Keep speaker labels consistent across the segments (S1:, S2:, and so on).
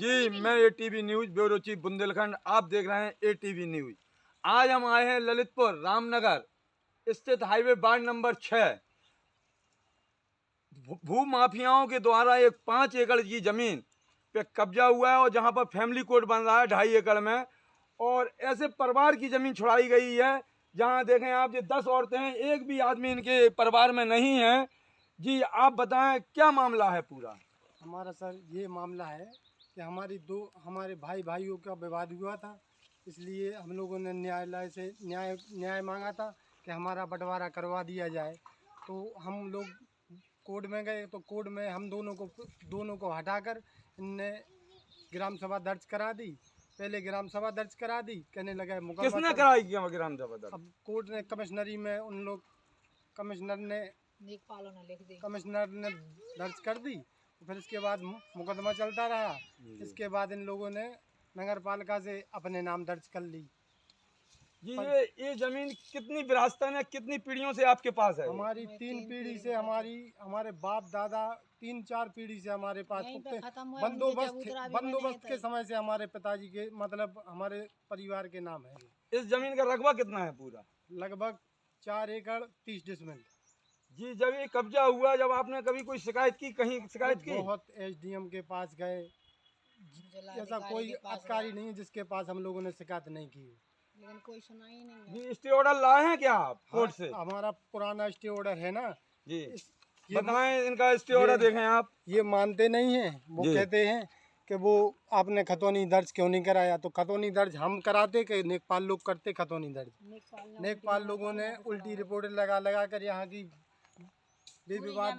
S1: जी, मैं ATV news bureau chief Bundelkhand, आप देख रहे हैं एटीवी न्यूज। आज हम आए हैं ललितपुर रामनगर स्थित हाईवे वार्ड नंबर 6। भू माफियाओं के द्वारा एक 5 एकड़ की जमीन पे कब्जा हुआ है और जहां पर फैमिली कोर्ट बन रहा है 2.5 एकड़ में, और ऐसे परिवार की जमीन छुड़ाई गई है जहां देखें आप, ये 10 औरतें हैं, एक भी आदमी इनके परिवार में नहीं है। जी आप बताएं क्या मामला है पूरा।
S2: हमारा सर ये मामला है कि हमारे भाइयों का विवाद हुआ था, इसलिए हम लोगों ने न्यायालय से न्याय मांगा था कि हमारा बंटवारा करवा दिया जाए। तो हम लोग कोर्ट में गए, तो कोर्ट में हम दोनों को हटाकर इनने ग्राम सभा दर्ज करा दी। पहले ग्राम सभा दर्ज करा दी, कहने लगे मुकदमा
S1: किसने कराई क्या ग्राम सभा दर्ज?
S2: अब कोर्ट ने कमिश्नरी में कमिश्नर ने दर्ज कर दी। फिर इसके बाद मुकदमा चलता रहा। इसके बाद इन लोगों ने नगर पालिका से अपने नाम दर्ज कर ली।
S1: जी ये जमीन कितनी विरासतन है, कितनी पीढ़ियों से आपके पास है?
S2: हमारी 3 पीढ़ी से, हमारे बाप दादा 3-4 पीढ़ी से हमारे पास बंदोबस्त के समय से हमारे पिताजी के, मतलब हमारे परिवार के नाम है।
S1: इस जमीन का रकबा कितना है पूरा?
S2: लगभग 4 एकड़ 30 डिसमिल।
S1: जी जब ये कब्जा हुआ, जब आपने कभी कोई शिकायत की, कहीं शिकायत की?
S2: बहुत एसडीएम के पास गए, ऐसा कोई अधिकारी नहीं है जिसके पास हम लोगों ने शिकायत नहीं की,
S3: लेकिन कोई सुनाई नहीं।
S1: जी स्टे ऑर्डर लाए हैं क्या आप कोर्ट से?
S2: हमारा पुराना स्टे ऑर्डर है ना
S1: जी, बताएं इनका स्टे ऑर्डर देखें आप।
S2: ये मानते नहीं हैं, वो कहते हैं कि वो आपने खतौनी दर्ज क्यों नहीं कराया। तो खतौनी दर्ज हम कराते कि नेकपाल लोग करते खतौनी दर्ज? नेकपाल लोगों ने उल्टी रिपोर्ट लगा कर यहाँ की विवाद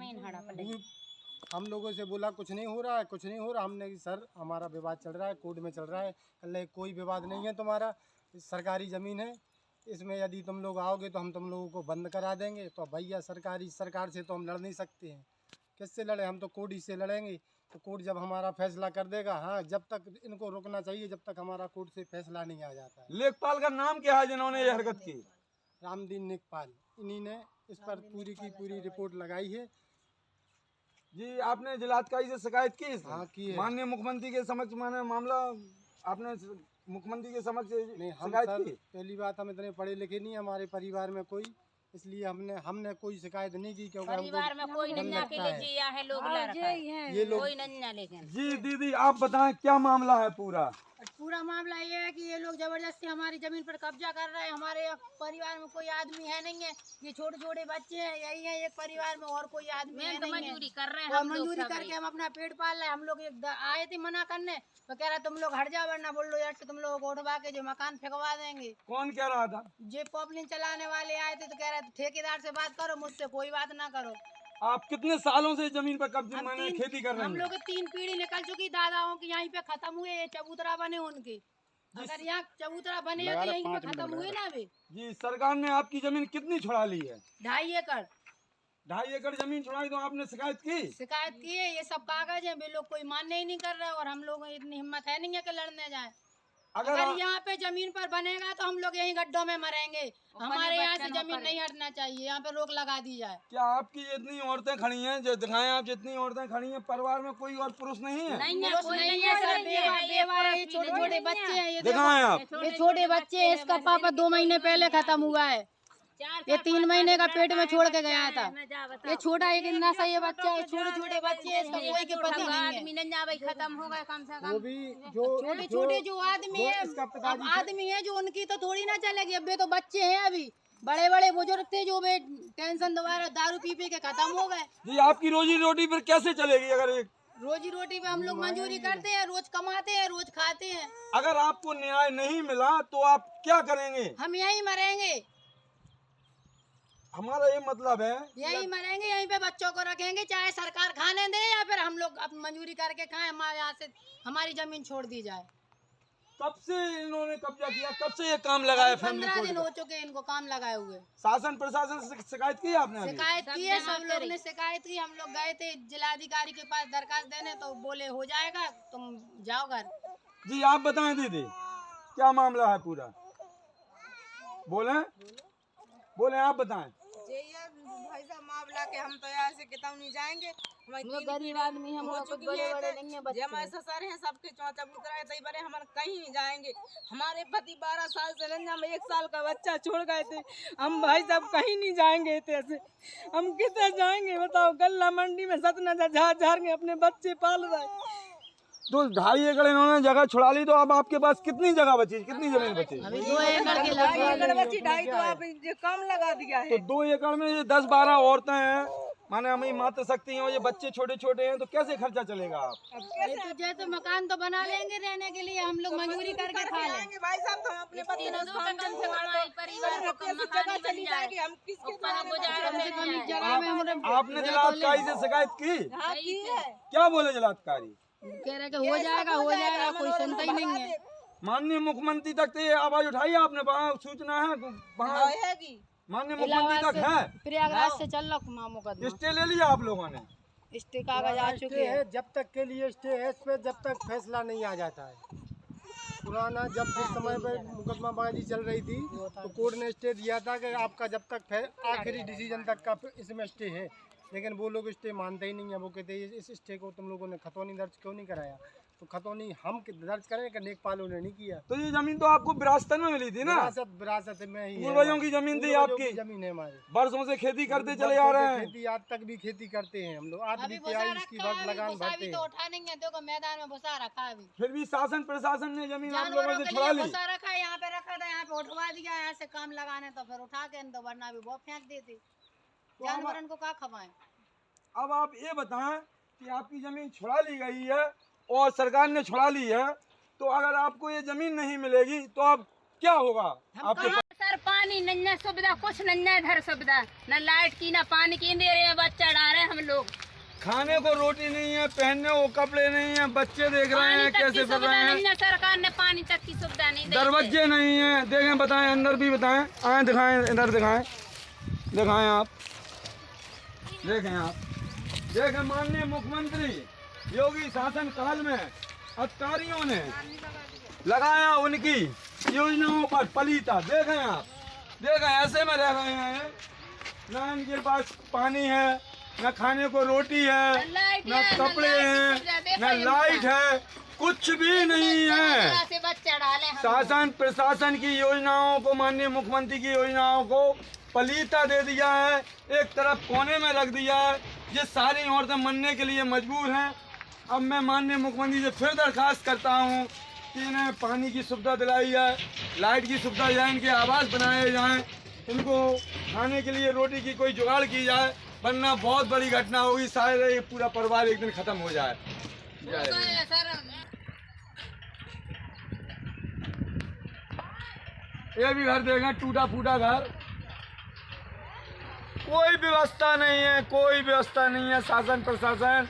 S2: हम लोगों से बोला कुछ नहीं हो रहा है, कुछ नहीं हो रहा। हमने सर हमारा विवाद चल रहा है, कोर्ट में चल रहा है। कल कोई विवाद नहीं है तुम्हारा, सरकारी ज़मीन है, इसमें यदि तुम लोग आओगे तो हम तुम लोगों को बंद करा देंगे। तो भैया सरकार से तो हम लड़ नहीं सकते हैं, किससे लड़े? हम तो कोर्ट ही से लड़ेंगे। तो कोर्ट जब हमारा फैसला कर देगा, हाँ जब तक इनको रोकना चाहिए जब तक हमारा कोर्ट से फैसला नहीं आ जाता है।
S1: लेखपाल का नाम क्या है जिन्होंने ये हरकत की?
S2: रामदीन नेकपाल, इन्हीं ने इस पर पूरी की पूरी रिपोर्ट लगाई है।
S1: जी आपने जिलाधिकारी से शिकायत की?
S2: हाँ की है।
S1: माननीय मुख्यमंत्री के समक्ष माने मामला आपने मुख्यमंत्री के समक्ष
S2: नहीं, हम सर पहली बात हम इतने पढ़े लिखे नहीं, हमारे परिवार में कोई, इसलिए हमने कोई शिकायत नहीं की, क्योंकि
S3: परिवार में कोई नन्ना के लिए जिया है लोग
S2: ये लोग
S3: कोई नन्ना। लेकिन
S1: जी दीदी आप बताएं क्या मामला है पूरा?
S4: पूरा मामला ये है कि ये लोग जबरदस्ती हमारी जमीन पर कब्जा कर रहे हैं। हमारे परिवार में कोई आदमी है नहीं है, ये छोटे छोटे बच्चे हैं, यही है एक परिवार में, और कोई आदमी है नहीं है।
S3: मजदूरी कर रहे हैं,
S4: और मजदूरी करके हम अपना पेट पाल रहे हैं। हम लोग आए थे मना करने, तो कह रहा तुम लोग हट जाओ वरना बुलडोजर से तुम लोगों को उठवा के जो मकान फेंकवा देंगे।
S1: कौन कह रहा था?
S4: जे पॉपलिन चलाने वाले आए थे, तो कह रहे ठेकेदार से बात करो, मुझसे कोई बात ना करो।
S1: आप कितने सालों से जमीन पर कब्जे माने खेती कर रहे हैं?
S4: हम लोग 3 पीढ़ी निकल चुकी, दादाओं की यहीं पे खत्म हुए, ये चबूतरा बने उनके। अगर यहाँ चबूतरा बने हैं तो यहीं पे खत्म हुए ना अभी।
S1: जी सरकार ने आपकी जमीन कितनी छुड़ा ली है?
S4: 2.5 एकड़।
S1: 2.5 एकड़ जमीन छुड़ाई, तो आपने शिकायत की?
S4: शिकायत की है, ये सब कागज है, वे लोग कोई मानने ही नहीं कर रहे, और हम लोग इतनी हिम्मत है नहीं है कि लड़ने जाए। अगर यहाँ पे जमीन पर बनेगा तो हम लोग यहीं गड्ढों में मरेंगे। हमारे यहाँ से जमीन नहीं हटना चाहिए, यहाँ पे रोक लगा दी जाए।
S1: क्या आपकी जितनी औरतें खड़ी हैं, जो दिखाएं आप, जितनी औरतें खड़ी हैं, परिवार में कोई और पुरुष नहीं है?
S4: पुरुष नहीं है सर, बेवा है, छोटे छोटे बच्चे हैं। ये
S1: दिखाएं आप,
S4: ये छोटे बच्चे हैं, इसका पापा 2 महीने पहले खत्म हुआ है, ये 3 महीने का पेट में छोड़ के गया था। ये छोटा एक इतना सा ये बच्चा है, छोटे छोटे बच्चे हैं, इसका कोई के पति नहीं है।
S3: खत्म हो गए कम से कम।
S2: वो भी जो
S4: छोटे छोटे जो आदमी है, अब आदमी है जो, उनकी तो थोड़ी ना चलेगी। अब तो बच्चे हैं, अभी बड़े बड़े बुजुर्ग थे जो वे टेंशन दोबारा दारू पी के खत्म हो गए।
S1: जी आपकी रोजी रोटी फिर कैसे चलेगी? अगर एक
S4: रोजी रोटी पे हम लोग मजदूरी करते हैं, रोज कमाते हैं, रोज खाते हैं।
S1: अगर आपको न्याय नहीं मिला तो आप क्या करेंगे?
S4: हम यहीं मरेंगे,
S1: हमारा ये मतलब है
S4: यहीं मरेंगे, यहीं पे बच्चों को रखेंगे, चाहे सरकार खाने दे या फिर हम लोग मजदूरी करके खाएं। हमारे यहाँ से हमारी जमीन छोड़ दी जाए।
S1: कब से इन्होंने कब्जा किया, कब से ये काम लगाया?
S4: 15 दिन हो चुके इनको काम लगाए हुए।
S1: शासन प्रशासन से शिकायत की आपने?
S4: शिकायत की है, सब लोग ने शिकायत की। हम लोग गए थे जिलाधिकारी के पास दरखास्त देने, तो बोले हो जाएगा, तुम जाओ घर।
S1: जी आप बताएं दीदी क्या मामला है पूरा? बोले आप बताएं।
S5: भाई साहब मामला के हम तो यहाँ से कितौनी जाएंगे,
S3: हम लोग गरीब आदमी हम लोग कुछ बड़े बड़े नहीं है बच्चे
S5: जे हमारे ससुर हैं सबके चौचा बुतरा तई बड़े हमारे कहीं नहीं जाएंगे। हमारे पति 12 साल से लंजा में 1 साल का बच्चा छोड़ गए थे, हम भाई साहब कहीं नहीं जाएंगे ऐसे, हम कितने जाएंगे बताओ। गल्ला मंडी में सतना झाड़ झाड़ के अपने बच्चे पाल रहे।
S1: तो 2.5 एकड़ इन्होंने जगह छुड़ा ली, तो अब आपके पास कितनी जगह बची, कितनी जमीन बची?
S4: अभी 2 एकड़ के लगभग
S5: बच्ची 2.5 तो आप ये कम लगा दिया है।
S1: तो 2 एकड़ में ये 10-12 औरतें हैं, माने हमें मात्र शक्ति हैं, ये बच्चे छोटे छोटे हैं, तो कैसे खर्चा चलेगा आप?
S4: ये तो जैसे मकान तो बना लेंगे रहने के लिए, हम लोग मजदूरी करके खा लेंगे
S5: भाई साहब। तो हम अपने पति
S3: परिवार को
S5: जगह चली जाएगी, हम किसके
S4: जगह में हम
S1: आपने जिलाधिकारी से शिकायत की?
S5: हाँ की है।
S1: क्या बोले जिलाधिकारी?
S4: कह रहे कि हो जाएगा, कोई सुनता ही नहीं है।
S1: माननीय मुख्यमंत्री तक तो ये आवाज उठाई आपने, वहाँ सूचना है, वहाँ
S5: हैगी
S1: माननीय मुख्यमंत्री तक है?
S4: प्रयागराज से चल रहा मुकदमा,
S1: स्टे ले लिया आप लोगों ने?
S4: स्टे कागज आ चुके हैं।
S2: जब तक के लिए स्टे है इस पे, जब तक फैसला नहीं आ जाता है। पुराना जब जिस समय पे मुकदमाबाजी चल रही थी तो कोर्ट ने स्टे दिया था कि आपका जब तक आखिरी डिसीजन तक का इसमें स्टे है, लेकिन वो लोग स्टे मानते ही नहीं है। वो कहते हैं इस स्टे को तुम लोगों ने खतौनी दर्ज क्यों नहीं कराया? तो खतौनी हम दर्ज करें कि नेकपालों ने नहीं किया।
S1: तो ये जमीन तो आपको विरासत में मिली थी ना?
S2: विरासत में ही है,
S1: पूर्वजों की जमीन थी आपकी,
S2: जमीन है हमारी।
S1: वर्षों से खेती करते चले आ रहे हैं।
S2: खेती आज तक भी खेती करते हैं हम लोग, आज भी
S4: अभी भूसा
S2: इसकी
S4: रखा है,
S2: लगान
S4: अभी भूसा
S2: भरते
S4: भी
S2: हैं।
S4: तो उठा नहीं है, देखो मैदान में भूसा रखा है अभी।
S1: फिर भी शासन प्रशासन ने जमीन आप लोगों
S4: जानवरों
S1: से
S4: के
S1: छुड़ा
S4: लिए
S1: ली।
S4: भूसा रखा है, यहाँ पे रखा था, यहाँ पे उठवा दिया, यहाँ से काम लगाने तो फिर उठा के तो वरना भी बहुत फेंक देते। जानवरों को क्या खवाएं?
S1: अब आप ये बताएं कि आपकी जमीन छुड़ा ली गई है और सरकार ने छुड़ा ली है, तो अगर आपको ये जमीन नहीं मिलेगी तो अब क्या होगा आपके पास?
S3: सर पानी नहीं है, सुविधा कुछ नहीं है इधर, सुविधा न लाइट की न पानी की, दे रहे हैं बच्चा डाल रहे हैं हम लोग।
S1: खाने को रोटी नहीं है, पहनने को कपड़े नहीं है, बच्चे देख रहे हैं कैसे कर रहे हैं।
S3: नहीं है, सरकार ने पानी तक की सुविधा नहीं दी।
S1: दरवाजे नहीं है, देखें, बताएं, अंदर भी बताएं, आए दिखाएं, इधर दिखाएं, दिखाएं आप, देखें आप, देखें माननीय मुख्यमंत्री योगी शासन काल में अधिकारियों ने लगाया उनकी योजनाओं पर पलीता। देखें आप, देखें ऐसे में रह रहे हैं, ना इनके पास पानी है, न खाने को रोटी है, न कपड़े हैं, न लाइट है, कुछ भी नहीं है।
S3: से बच्चा डाले हम।
S1: शासन प्रशासन की योजनाओं को, माननीय मुख्यमंत्री की योजनाओं को पलीता दे दिया है, एक तरफ कोने में रख दिया है, ये सारी औरतें मरने के लिए मजबूर हैं। अब मैं माननीय मुख्यमंत्री से फिर दरखास्त करता हूँ कि इन्हें पानी की सुविधा दिलाई जाए, लाइट की सुविधा जाए, इनके आवास बनाए जाएं, इनको खाने के लिए रोटी की कोई जुगाड़ की जाए, वरना बहुत बड़ी घटना होगी, शायद ये पूरा परिवार एक दिन खत्म हो जाए। ये भी घर देखें, टूटा फूटा घर, कोई व्यवस्था नहीं है, कोई व्यवस्था नहीं है। शासन प्रशासन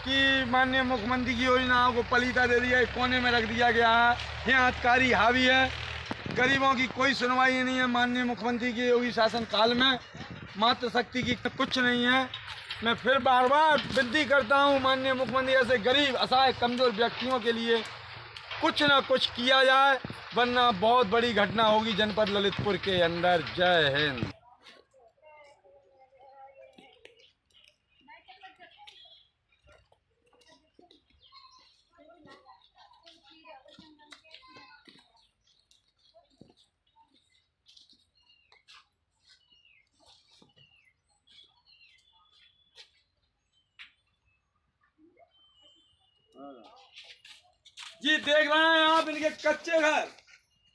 S1: की माननीय मुख्यमंत्री की योजनाओं को पलीता दे दिया, एक कोने में रख दिया गया है, यहाँ अधिकारी हावी है, गरीबों की कोई सुनवाई नहीं है। माननीय मुख्यमंत्री की योगी शासन काल में मातृ शक्ति की कुछ नहीं है। मैं फिर बार बार विनती करता हूँ माननीय मुख्यमंत्री, ऐसे गरीब असहाय कमज़ोर व्यक्तियों के लिए कुछ ना कुछ किया जाए, वरना बहुत बड़ी घटना होगी जनपद ललितपुर के अंदर। जय हिंद। जी देख रहे हैं आप, इनके कच्चे घर,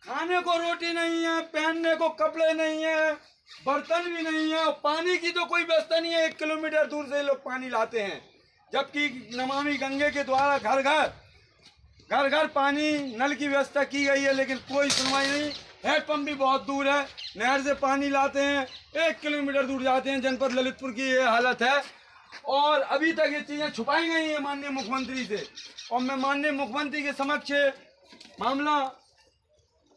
S1: खाने को रोटी नहीं है, पहनने को कपड़े नहीं है, बर्तन भी नहीं है, और पानी की तो कोई व्यवस्था नहीं है। 1 किलोमीटर दूर से लोग पानी लाते हैं, जबकि नमामि गंगे के द्वारा घर घर पानी नल की व्यवस्था की गई है, लेकिन कोई सुनवाई नहीं। हैंडपम्प भी बहुत दूर है, नहर से पानी लाते हैं, 1 किलोमीटर दूर जाते हैं। जनपद ललितपुर की ये हालत है, और अभी तक ये चीज़ें छुपाई गई हैं माननीय मुख्यमंत्री से, और मैं माननीय मुख्यमंत्री के समक्ष मामला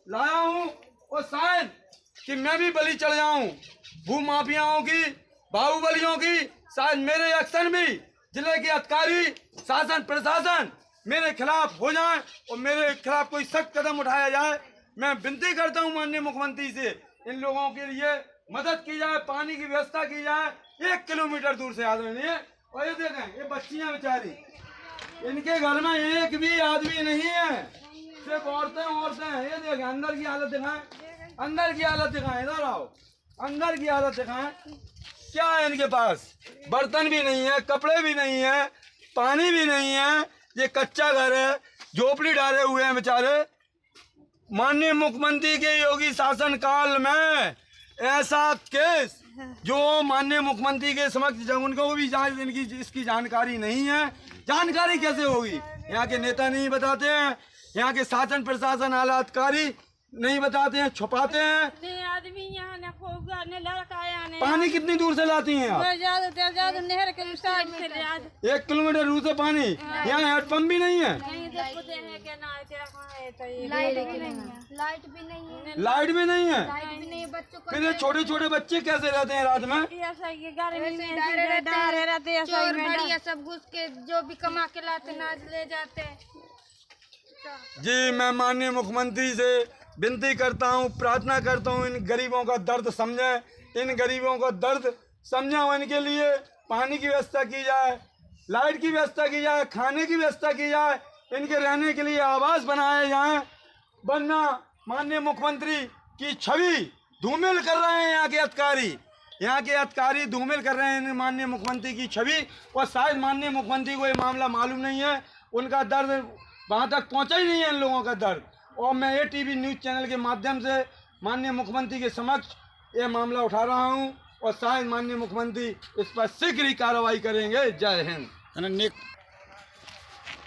S1: लाया हूँ, और शायद कि मैं भी बलि चढ़ जाऊँ भू माफियाओं की, बाहुबलियों की। शायद मेरे एक्शन भी जिले के अधिकारी, शासन प्रशासन मेरे खिलाफ हो जाए और मेरे खिलाफ कोई सख्त कदम उठाया जाए। मैं विनती करता हूँ माननीय मुख्यमंत्री से, इन लोगों के लिए मदद की जाए, पानी की व्यवस्था की जाए। 1 किलोमीटर दूर से आदमी नहीं है। और ये देखें, ये बच्चियां बेचारी, इनके घर में एक भी आदमी नहीं है, सिर्फ औरतें हैं। ये देखें, अंदर की हालत दिखाएं, अंदर की हालत दिखाएं, इधर आओ, अंदर की हालत दिखाएं। क्या है इनके पास? बर्तन भी नहीं है, कपड़े भी नहीं है, पानी भी नहीं है। ये कच्चा घर है, झोपड़ी डाले हुए हैं बेचारे। माननीय मुख्यमंत्री के योगी शासन काल में ऐसा केस जो माननीय मुख्यमंत्री के समक्ष, जब उनको भी इनकी इसकी जानकारी नहीं है। जानकारी कैसे होगी? यहाँ के नेता नहीं बताते हैं, यहाँ के शासन प्रशासन आला अधिकारी नहीं बताते हैं, छुपाते हैं।
S5: आदमी यहाँ न होगा न लड़का आया न
S1: पानी कितनी दूर से लाती हैं आप?
S5: ज्यादा नहर के साइड से ले आते
S1: 1 किलोमीटर दूर से पानी। यहाँ हैंडपंप भी नहीं है,
S4: लाइट भी नहीं है, लाइट भी नहीं है,
S1: लाइट भी नहीं है।
S4: लाइट भी नहीं है। बच्चों को
S1: फिर ये छोटे छोटे बच्चे कैसे रहते हैं रात में?
S4: चोर बढ़िया सब घुस के जो भी कमा के लाते नाज ले जाते हैं।
S1: जी, मैं माननीय मुख्यमंत्री से विनती करता हूँ, प्रार्थना करता हूँ, इन गरीबों का दर्द समझें, इन गरीबों का दर्द समझें। और इनके लिए पानी की व्यवस्था की जाए, लाइट की व्यवस्था की जाए, खाने की व्यवस्था की जाए, इनके रहने के लिए आवास बनाए जाएं। वरना माननीय मुख्यमंत्री की छवि धूमिल कर रहे हैं यहाँ के अधिकारी, यहाँ के अधिकारी धूमिल कर रहे हैं माननीय मुख्यमंत्री की छवि। और शायद माननीय मुख्यमंत्री को ये मामला मालूम नहीं है, उनका दर्द वहाँ तक पहुँचा ही नहीं है इन लोगों का दर्द। और मैं ATV न्यूज़ चैनल के माध्यम से माननीय मुख्यमंत्री के समक्ष ये मामला उठा रहा हूँ और शायद माननीय मुख्यमंत्री इस पर शीघ्र ही कार्रवाई करेंगे। जय हिंद।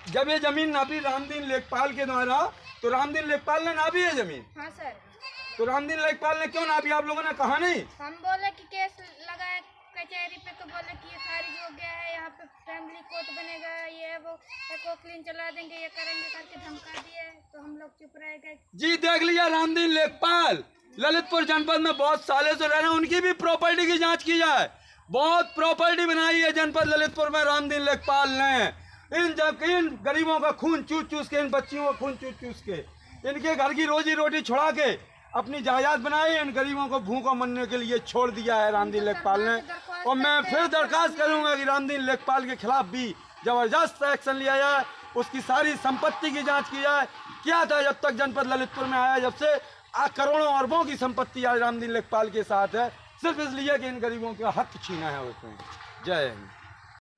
S1: जब ये जमीन नापी रामदीन लेखपाल के द्वारा, तो रामदीन लेखपाल ने नापी है जमीन।
S4: हाँ सर,
S1: तो रामदीन लेखपाल ने क्यों नापी? आप लोगों ने कहा नहीं?
S4: हम बोले कि केस लगाए कचहरी पे, तो बोले कि ये खारिज हो गया है, यहाँ पे फैमिली कोर्ट बनेगा, ये वो कोकलिन चला देंगे, ये करेंगे करके धमका दिए, तो हम लोग चुप रह गए।
S1: जी, देख लिया, रामदीन लेखपाल ललितपुर जनपद में बहुत सालों से रह रहे हैं, उनकी भी प्रॉपर्टी की जांच की जाए। बहुत प्रॉपर्टी बनाई है जनपद ललितपुर में रामदीन लेखपाल ने। इन गरीबों का खून चूस चूस के, इन बच्चियों का खून चूस चूस के, इनके घर की रोजी रोटी छुड़ा के अपनी जायदाद बनाई, इन गरीबों को भूखों मरने के लिए छोड़ दिया है रामदीन लेखपाल ने। और मैं फिर दरखास्त करूंगा कि रामदीन लेखपाल के खिलाफ भी जबरदस्त एक्शन लिया जाए, उसकी सारी संपत्ति की जांच की जाए। क्या था जब तक जनपद ललितपुर में आया, जब से करोड़ों अरबों की संपत्ति आज रामदीन लेखपाल के साथ है, सिर्फ इसलिए कि इन गरीबों का हक छीना है उसने। जय हिंद।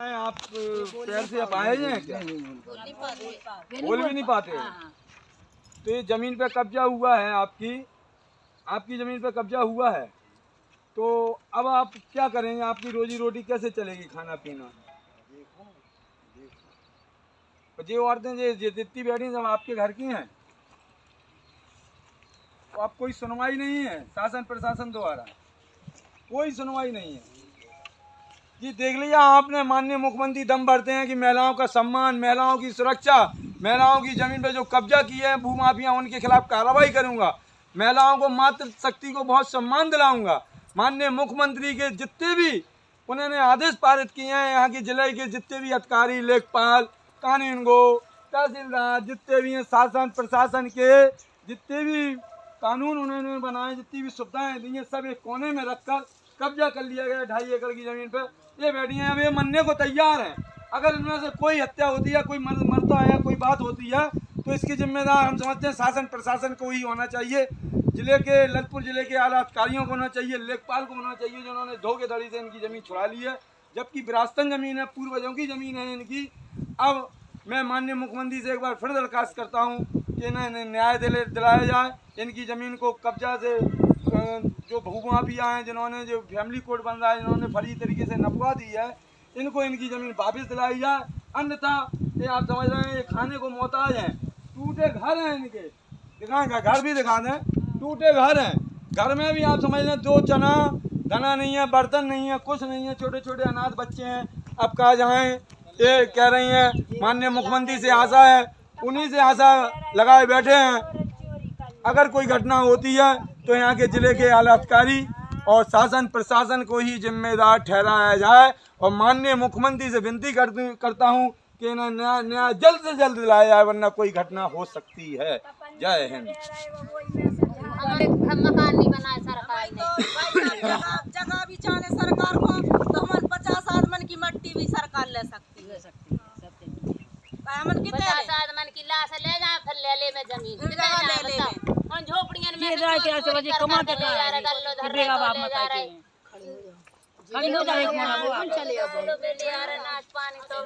S1: आप पैर से आप आए हैं क्या? बोल भी नहीं पाते। तो ये जमीन पे कब्जा हुआ है, आपकी ज़मीन पे कब्जा हुआ है, तो अब आप क्या करेंगे? आपकी रोजी रोटी कैसे चलेगी, खाना पीना? ये औरतें जितनी बैठी सब आपके घर की हैं, तो अब कोई सुनवाई नहीं है शासन प्रशासन द्वारा, कोई सुनवाई नहीं है। जी, देख लिया आपने, माननीय मुख्यमंत्री दम भरते हैं कि महिलाओं का सम्मान, महिलाओं की सुरक्षा, महिलाओं की ज़मीन पे जो कब्जा किए हैं भूमाफिया, उनके खिलाफ कार्रवाई करूंगा। महिलाओं को मातृ शक्ति को बहुत सम्मान दिलाऊंगा। माननीय मुख्यमंत्री के जितने भी उन्होंने आदेश पारित किए हैं, यहाँ के जिले के जितने भी अधिकारी, लेखपाल, कानूनगो, तहसीलदार, जितने भी हैं, शासन प्रशासन के जितने भी कानून उन्होंने बनाए, जितनी भी सुविधाएं दी हैं, सब एक कोने में रखकर कब्जा कर लिया गया 2.5 एकड़ की ज़मीन पर। ये बैठी हैं, अब ये मरने को तैयार हैं। अगर इनमें से कोई हत्या होती है, कोई मरता है, कोई बात होती है, तो इसकी जिम्मेदार हम समझते हैं शासन प्रशासन को ही होना चाहिए। ललितपुर जिले के आला अधिकारियों को होना चाहिए, लेखपाल को होना चाहिए, जिन्होंने धोखेधड़ी से इनकी ज़मीन छुड़ा ली है, जबकि विरासतन ज़मीन है, पूर्वजों की ज़मीन है इनकी। अब मैं माननीय मुख्यमंत्री से एक बार फिर दरखास्त करता हूँ कि इन्हें न्याय दिलाया जाए। इनकी ज़मीन को कब्जा से जो भूमाफिया हैं, जिन्होंने जो फैमिली कोर्ट बन रहा है, जिन्होंने फर्जी तरीके से नपवा दी है, इनको इनकी ज़मीन वापस दिलाई जाए। अन्यथा ये आप समझ रहे हैं, ये खाने को मोहताज हैं। टूटे घर हैं इनके, दिखाएंगे घर भी दिखा दें, टूटे घर हैं। घर में भी आप समझ लें 2 चना दाना नहीं है, बर्तन नहीं है, कुछ नहीं है, छोटे छोटे अनाथ बच्चे हैं। अब कहा जाएँ, ये कह रही हैं माननीय मुख्यमंत्री से आशा है, उन्हीं से आशा लगाए बैठे हैं। अगर कोई घटना होती है तो यहाँ के जिले के आला अधिकारी और शासन प्रशासन को ही जिम्मेदार ठहराया जाए। और माननीय मुख्यमंत्री से विनती करता हूँ कि इन्हें न्याय जल्द से जल्द दिलाया जाए, वरना कोई घटना हो सकती है। जय हिंद।
S3: हमारे मकान नहीं बनाए सरकार ने।
S5: तो भाई साहब जगह भी चाहे सरकार को तो हमारे 50 आदमी की मट्टी भी सरकार ले सकती है। हमन कितने
S3: 50 आदमी की लाश ले जाए फिर ले ले में जमीन
S5: जगह ले ले में।
S3: हम झोपड़ियों में
S6: ये रहा कि ऐसे बजे कमाते कहाँ है? बेगा बाप मत आए खड़ी हो जाए
S3: चले नाच पानी तो